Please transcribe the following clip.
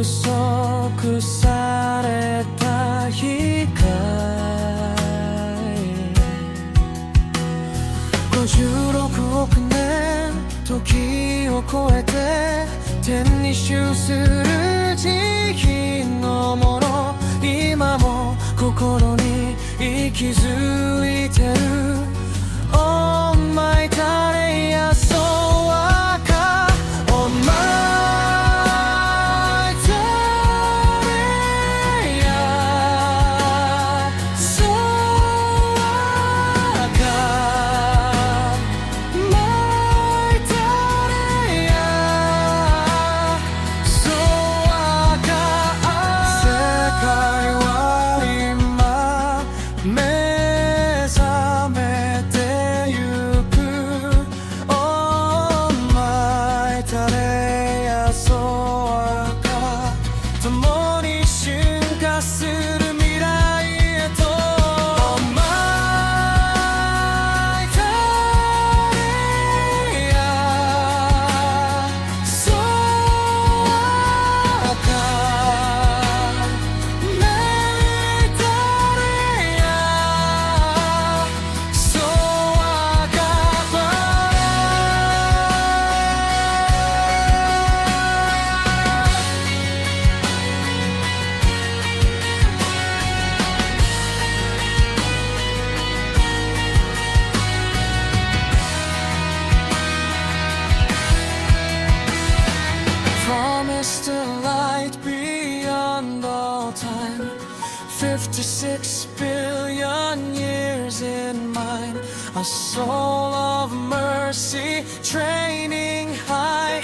束された光、56億年時を超えて天に修する慈悲の者、今も心に息づいてる。Oh Maitareya Sowaka, Oh Maitareya Sowaka, Maitareya Sowaka。 世界は今目覚めてゆく。 Oh Maitreya Sowaka、 共に進化する未来へと。 Oh Maitreya Sowaka, Maitreya Sowaka。 Promised a light beyond all time, 56 billion years in mine, a soul of mercy training high.